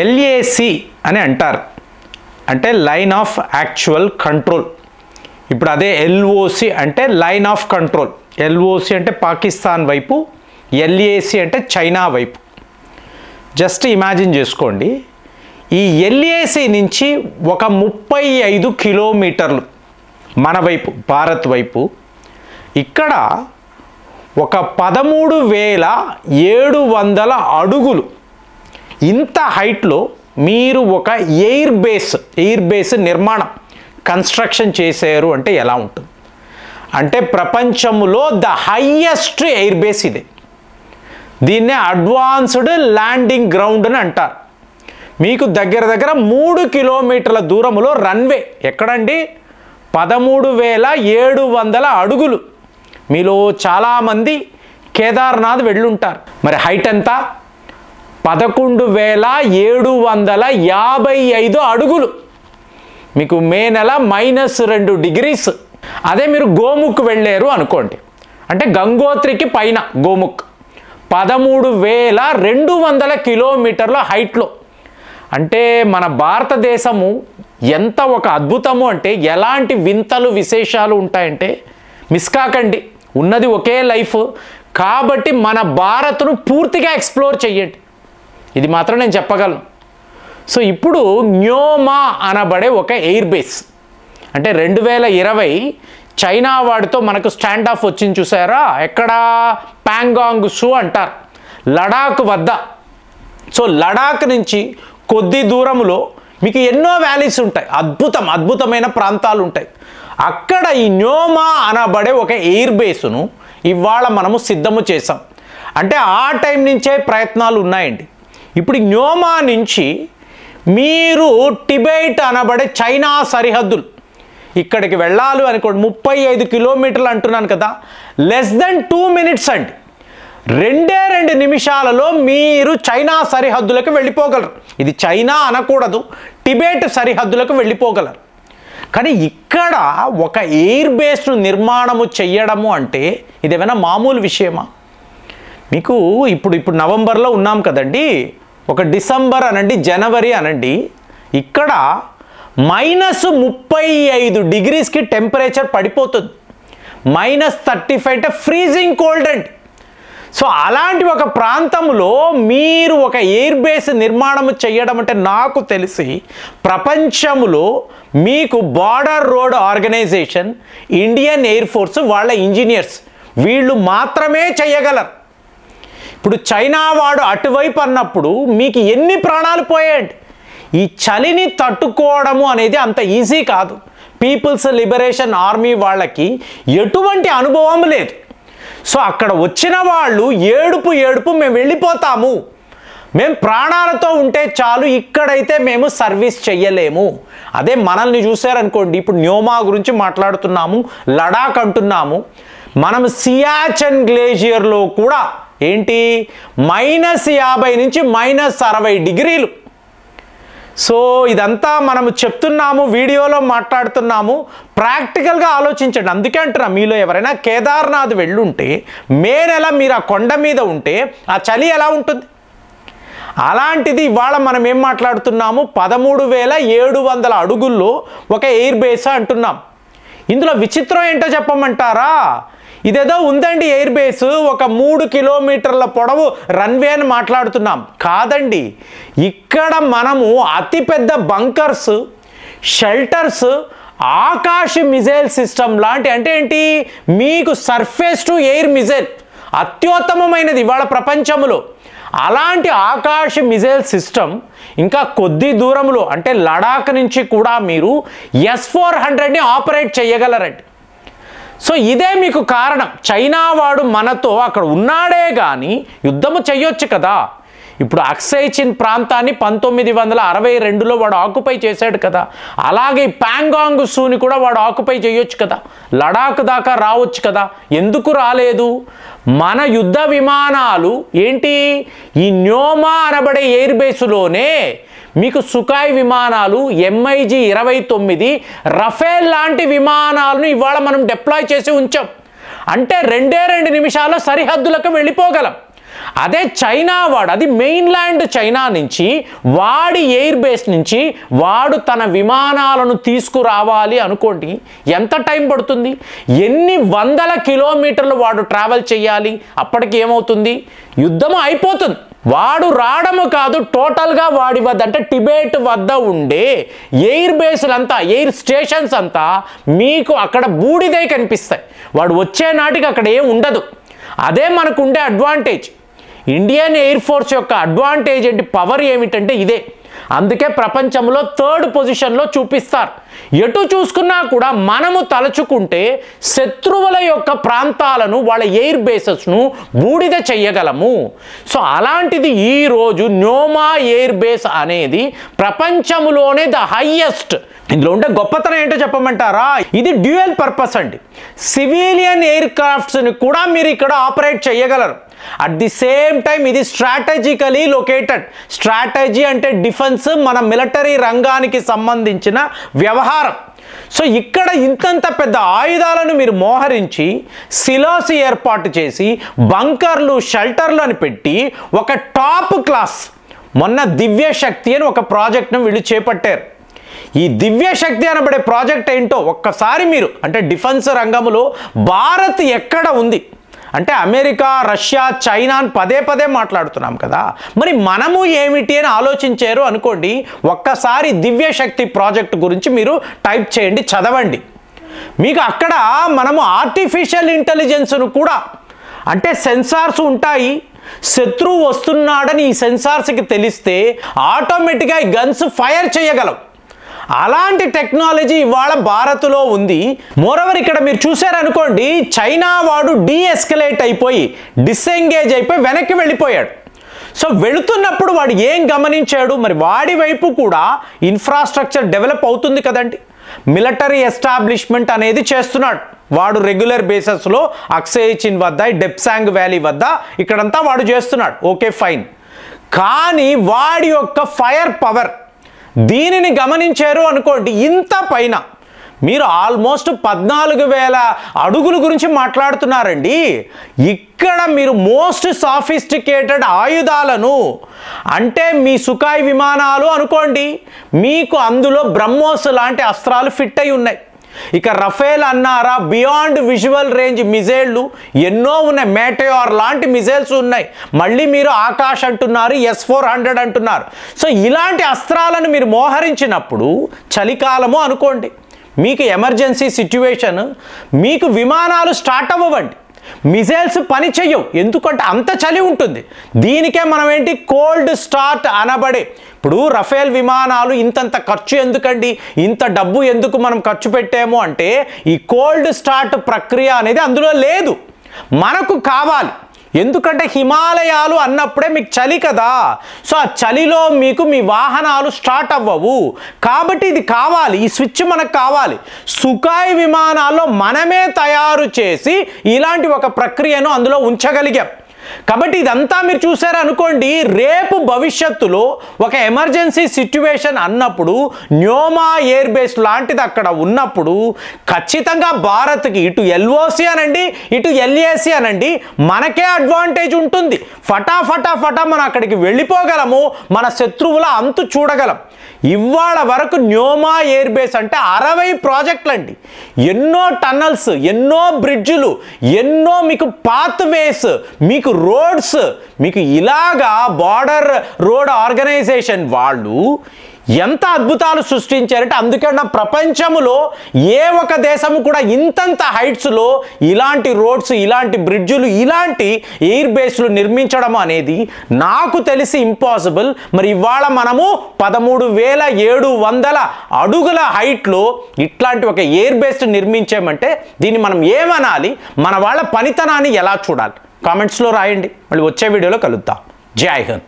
LAC అని అంటారు, అంటే లైన్ ఆఫ్ యాక్చువల్ కంట్రోల్. ఇప్పుడు అదే ఎల్ఓసి అంటే లైన్ ఆఫ్ కంట్రోల్. ఎల్ఓసి అంటే పాకిస్తాన్ వైపు, ఎల్ఏసి అంటే చైనా వైపు. జస్ట్ ఇమాజిన్ చేసుకోండి, ఈ ఎల్ఏసి నుంచి ఒక 35 కిలోమీటర్లు మన వైపు, భారత్ వైపు, ఇక్కడ ఒక 13,700 అడుగులు ఇంత హైట్లో మీరు ఒక ఎయిర్ బేస్ నిర్మాణం, కన్స్ట్రక్షన్ చేశారు అంటే ఎలా ఉంటుంది? అంటే ప్రపంచంలో ద హైయెస్ట్ ఎయిర్ బేస్ ఇదే. దీన్నే అడ్వాన్స్డ్ ల్యాండింగ్ గ్రౌండ్ అని అంటారు. మీకు దగ్గర 3 కిలోమీటర్ల దూరంలో రన్వే. ఎక్కడండి? 13,700 అడుగులు. మీలో చాలామంది కేదార్నాథ్ వెళ్ళుంటారు. మరి హైట్ ఎంత? 11,755 అడుగులు. మీకు మే నెల -2 డిగ్రీస్. అదే మీరు గోముఖ్ వెళ్ళారు అనుకోండి, అంటే గంగోత్రికి పైన గోముఖ్ 13,200 కిలోమీటర్ల హైట్లో. అంటే మన భారతదేశము ఎంత ఒక అద్భుతము అంటే, ఎలాంటి వింతలు విశేషాలు ఉంటాయంటే మిస్ కాకండి. ఉన్నది ఒకే లైఫ్ కాబట్టి మన భారత్ను పూర్తిగా ఎక్స్ప్లోర్ చెయ్యండి. ఇది మాత్రం నేను చెప్పగలను. సో ఇప్పుడు న్యోమా అనబడే ఒక ఎయిర్ బేస్, అంటే 2020 చైనా వాడితో మనకు స్టాండ్ ఆఫ్ వచ్చింది చూసారా? ఎక్కడ? ప్యాంగాంగ్ సు అంటారు, లడాక్ వద్ద. సో లడాక్ నుంచి కొద్ది దూరంలో మీకు ఎన్నో వ్యాలీస్ ఉంటాయి, అద్భుతమైన ప్రాంతాలు ఉంటాయి. అక్కడ ఈ న్యోమా అనబడే ఒక ఎయిర్ బేస్ను ఇవాళ మనము సిద్ధము చేసాం. అంటే ఆ టైం నుంచే ప్రయత్నాలు ఉన్నాయండి. ఇప్పుడు న్యోమా నుంచి మీరు టిబెట్ అనబడే చైనా సరిహద్దులు ఇక్కడికి వెళ్ళాలి అనుకోండి, 35 కిలోమీటర్లు అంటున్నాను కదా, లెస్ దెన్ 2 మినిట్స్ అండి. 2 నిమిషాలలో మీరు చైనా సరిహద్దులకు వెళ్ళిపోగలరు. ఇది చైనా అనకూడదు, టిబెట్ సరిహద్దులకు వెళ్ళిపోగలరు. కానీ ఇక్కడ ఒక ఎయిర్ బేస్ను నిర్మాణము చెయ్యడము అంటే ఇదేమైనా మామూలు విషయమా? మీకు ఇప్పుడు నవంబర్లో ఉన్నాం కదండి, ఒక డిసెంబర్ అనండి, జనవరి అనండి, ఇక్కడ -35 డిగ్రీస్కి టెంపరేచర్ పడిపోతుంది. -35 అంటే ఫ్రీజింగ్ కోల్డ్ అండి. సో అలాంటి ఒక ప్రాంతంలో మీరు ఒక ఎయిర్ బేస్ నిర్మాణం చేయడం అంటే, నాకు తెలిసి ప్రపంచంలో మీకు Border Road Organisation, Indian Air Force వాళ్ళ ఇంజనీర్స్ వీళ్ళు మాత్రమే చేయగలరు. ఇప్పుడు చైనా వాడు అటువైపు అన్నప్పుడు మీకు ఎన్ని ప్రాణాలు పోయాయండి. ఈ చలిని తట్టుకోవడము అనేది అంత ఈజీ కాదు. పీపుల్స్ లిబరేషన్ ఆర్మీ వాళ్ళకి ఎటువంటి అనుభవం లేదు. సో అక్కడ వచ్చిన వాళ్ళు ఏడుపు మేము వెళ్ళిపోతాము, మేము ప్రాణాలతో ఉంటే చాలు, ఇక్కడైతే మేము సర్వీస్ చెయ్యలేము. అదే మనల్ని చూసారనుకోండి, ఇప్పుడు న్యోమా గురించి మాట్లాడుతున్నాము, లడాక్ అంటున్నాము, మనం సియాచెన్ గ్లేషియర్లో కూడా ఏంటి -50 నుంచి -60 డిగ్రీలు. సో ఇదంతా మనము చెప్తున్నాము, వీడియోలో మాట్లాడుతున్నాము, ప్రాక్టికల్గా ఆలోచించండి. అందుకే అంటున్నా, మీలో ఎవరైనా కేదార్నాథ్ వెళ్ళుంటే మే నెల మీరు ఆ కొండ మీద ఉంటే ఆ చలి ఎలా ఉంటుంది? అలాంటిది ఇవాళ మనం ఏం మాట్లాడుతున్నాము, 13,700 అడుగుల్లో ఒక ఎయిర్ బేస్ అంటున్నాం. ఇందులో విచిత్రం ఏంటో చెప్పమంటారా? ఇదేదో ఉందండి ఎయిర్ బేస్, ఒక 3 కిలోమీటర్ల పొడవు రన్వే అని మాట్లాడుతున్నాం. కాదండి, ఇక్కడ మనము అతిపెద్ద బంకర్స్, షెల్టర్స్, ఆకాశ మిజైల్ సిస్టమ్ లాంటి, అంటే ఏంటి, మీకు సర్ఫేస్ టు ఎయిర్ మిజైల్ అత్యుత్తమమైనది ఇవాళ ప్రపంచంలో. అలాంటి ఆకాశ మిజైల్ సిస్టమ్ ఇంకా కొద్ది దూరంలో, అంటే లడాక్ నుంచి కూడా మీరు S-400ని ఆపరేట్ చేయగలరండి. సో ఇదే మీకు కారణం. చైనా వాడు మనతో అక్కడ ఉన్నాడే కానీ యుద్ధము చెయ్యొచ్చు కదా. ఇప్పుడు అక్సై చిన్ ప్రాంతాన్ని 1962లో వాడు ఆక్యుపై చేశాడు కదా. అలాగే ప్యాంగాంగ్ సూని కూడా వాడు ఆక్యుపై చేయొచ్చు కదా, లడాక్ దాకా రావచ్చు కదా. ఎందుకు రాలేదు? మన యుద్ధ విమానాలు ఏంటి, ఈ న్యోమా అనబడే ఎయిర్ బేస్లోనే మీకు సుఖాయ్ విమానాలు, MiG-29, రఫేల్ లాంటి విమానాలను ఇవాళ మనం డిప్లాయ్ చేసి ఉంచాం. అంటే 2 నిమిషాల్లో సరిహద్దులకు వెళ్ళిపోగలం. అదే చైనా వాడు, అది మెయిన్లాండ్ చైనా నుంచి వాడి ఎయిర్ బేస్ నుంచి వాడు తన విమానాలను తీసుకురావాలి అనుకోండి, ఎంత టైం పడుతుంది? ఎన్ని వందల కిలోమీటర్లు వాడు ట్రావెల్ చేయాలి? అప్పటికి ఏమవుతుంది? యుద్ధం అయిపోతుంది. వాడు రావడము కాదు, టోటల్గా వాడి వద్ద అంటే టిబెట్ వద్ద ఉండే ఎయిర్ బేస్లంతా, ఎయిర్ స్టేషన్స్ అంతా మీకు అక్కడ బూడిదే కనిపిస్తాయి. వాడు వచ్చే నాటికి అక్కడ ఏం ఉండదు. అదే మనకు ఉండే అడ్వాంటేజ్. ఇండియన్ ఎయిర్ ఫోర్స్ యొక్క అడ్వాంటేజ్ ఏంటి, పవర్ ఏమిటంటే ఇదే. అందుకే ప్రపంచంలో 3rd పొజిషన్లో చూపిస్తారు. ఎటు చూసుకున్నా కూడా మనము తలుచుకుంటే శత్రువుల యొక్క ప్రాంతాలను, వాళ్ళ ఎయిర్ బేసెస్ను బూడిద చెయ్యగలము. సో అలాంటిది ఈరోజు న్యోమా ఎయిర్ బేస్ అనేది ప్రపంచంలోనే ద హైయెస్ట్. ఇందులో ఉండే గొప్పతనం ఏంటో చెప్పమంటారా? ఇది డ్యూయల్ పర్పస్ అండి. సివిలియన్ ఎయిర్ క్రాఫ్ట్స్ని కూడా మీరు ఇక్కడ ఆపరేట్ చేయగలరు. అట్ ది సేమ్ టైం ఇది స్ట్రాటజికలీ లొకేటెడ్. స్ట్రాటజీ అంటే డిఫెన్స్, మన మిలిటరీ రంగానికి సంబంధించిన వ్యవహారం. సో ఇక్కడ ఇంతంత పెద్ద ఆయుధాలను మీరు మోహరించి సిలోస్ ఏర్పాటు చేసి బంకర్లు, షెల్టర్లు అని పెట్టి ఒక టాప్ క్లాస్, మొన్న దివ్య శక్తి అని ఒక ప్రాజెక్ట్ను వీళ్ళు చేపట్టారు. ఈ దివ్య శక్తి అనబడే ప్రాజెక్ట్ ఏంటో ఒక్కసారి మీరు, అంటే డిఫెన్స్ రంగంలో భారత్ ఎక్కడ ఉంది అంటే అమెరికా, రష్యా, చైనా అని పదే పదే మాట్లాడుతున్నాం కదా, మరి మనము ఏమిటి అని ఆలోచించారు అనుకోండి. ఒక్కసారి దివ్య శక్తి ప్రాజెక్ట్ గురించి మీరు టైప్ చేయండి, చదవండి. మీకు అక్కడ మనము ఆర్టిఫిషియల్ ఇంటెలిజెన్స్ను కూడా, అంటే సెన్సార్స్ ఉంటాయి, శత్రువు వస్తున్నాడని ఈ సెన్సార్స్కి తెలిస్తే ఆటోమేటిక్గా ఈ గన్స్ ఫైర్ చేయగలవు. అలాంటి టెక్నాలజీ ఇవాళ భారత్లో ఉంది. మోరవర్ ఇక్కడ మీరు చూసారనుకోండి, చైనా వాడు డీఎస్కలేట్ అయిపోయి, డిసెంగేజ్ అయిపోయి వెనక్కి వెళ్ళిపోయాడు. సో వెళుతున్నప్పుడు వాడు ఏం గమనించాడు, మరి వాడి వైపు కూడా ఇన్ఫ్రాస్ట్రక్చర్ డెవలప్ అవుతుంది కదండి. మిలిటరీ ఎస్టాబ్లిష్మెంట్ అనేది చేస్తున్నాడు వాడు రెగ్యులర్ బేసెస్లో. అక్సేయ్ చిన్ వద్ద, డెప్సాంగ్ వ్యాలీ వద్ద ఇక్కడంతా వాడు చేస్తున్నాడు. Okay fine. కానీ వాడి యొక్క ఫైర్ పవర్ దీనిని గమనించారు అనుకోండి, ఇంత పైన మీరు ఆల్మోస్ట్ 14,000 అడుగుల గురించి మాట్లాడుతున్నారండి. ఇక్కడ మీరు మోస్ట్ సాఫిస్టికేటెడ్ ఆయుధాలను, అంటే మీ సుఖాయ్ విమానాలు అనుకోండి, మీకు అందులో బ్రహ్మోస్ లాంటి అస్త్రాలు ఫిట్ అయి ఉన్నాయి. ఇక రఫేల్ అన్నారా, బియాండ్ విజువల్ రేంజ్ మిజైళ్ళు ఎన్నో ఉన్నాయి. మేటయార్ లాంటి మిజైల్స్ ఉన్నాయి. మళ్ళీ మీరు ఆకాష్ అంటున్నారు, S-400 అంటున్నారు. సో ఇలాంటి అస్త్రాలను మీరు మోహరించినప్పుడు, చలికాలము అనుకోండి, మీకు ఎమర్జెన్సీ సిచ్యువేషన్, మీకు విమానాలు స్టార్ట్ అవ్వండి, మిజైల్స్ పని చెయ్యవు, ఎందుకంటే అంత చలి ఉంటుంది. దీనికే మనం ఏంటి కోల్డ్ స్టార్ట్ అనబడే, ఇప్పుడు రఫేల్ విమానాలు ఇంతంత ఖర్చు ఎందుకండి, ఇంత డబ్బు ఎందుకు మనం ఖర్చు పెట్టాము అంటే ఈ కోల్డ్ స్టార్ట్ ప్రక్రియ అనేది అందులో లేదు, మనకు కావాలి. ఎందుకంటే హిమాలయాలు అన్నప్పుడే మీకు చలి కదా. సో ఆ చలిలో మీకు మీ వాహనాలు స్టార్ట్ అవ్వవు. కాబట్టి ఇది కావాలి, ఈ స్విచ్ మనకు కావాలి. సుఖాయ్ విమానాల్లో మనమే తయారు చేసి ఇలాంటి ఒక ప్రక్రియను అందులో ఉంచగలిగాం. కాబట్టి ఇదంతా మీరు చూసారు అనుకోండి, రేపు భవిష్యత్తులో ఒక ఎమర్జెన్సీ సిచ్యువేషన్ అన్నప్పుడు న్యోమా ఎయిర్ బేస్ లాంటిది అక్కడ ఉన్నప్పుడు ఖచ్చితంగా భారత్కి ఇటు LOC అనండి, ఇటు LAC అనండి, మనకే అడ్వాంటేజ్ ఉంటుంది. ఫటాఫటా మనం అక్కడికి వెళ్ళిపోగలము, మన శత్రువుల అంతు చూడగలం. ఇవాళ వరకు న్యోమా ఎయిర్ బేస్ అంటే 60 ప్రాజెక్టులు అండి, ఎన్నో టన్నల్స్, ఎన్నో బ్రిడ్జులు, ఎన్నో మీకు పాత్వేస్, మీకు రోడ్స్, మీకు ఇలాగా బార్డర్ రోడ్ ఆర్గనైజేషన్ వాళ్ళు ఎంత అద్భుతాలు సృష్టించారంటే, అందుకే ప్రపంచంలో ఏ ఒక దేశము కూడా ఇంతంత హైట్స్లో ఇలాంటి రోడ్స్, ఇలాంటి బ్రిడ్జులు, ఇలాంటి ఎయిర్ బేస్లు నిర్మించడం అనేది నాకు తెలిసి ఇంపాసిబుల్. మరి ఇవాళ మనము 13,700 అడుగుల హైట్లో ఇట్లాంటి ఒక ఎయిర్ బేస్ నిర్మించామంటే దీన్ని మనం ఏమనాలి, మన వాళ్ళ పనితనాన్ని ఎలా చూడాలి? కామెంట్స్లో రాయండి. మళ్ళీ వచ్చే వీడియోలో కలుద్దాం. జై హింద్.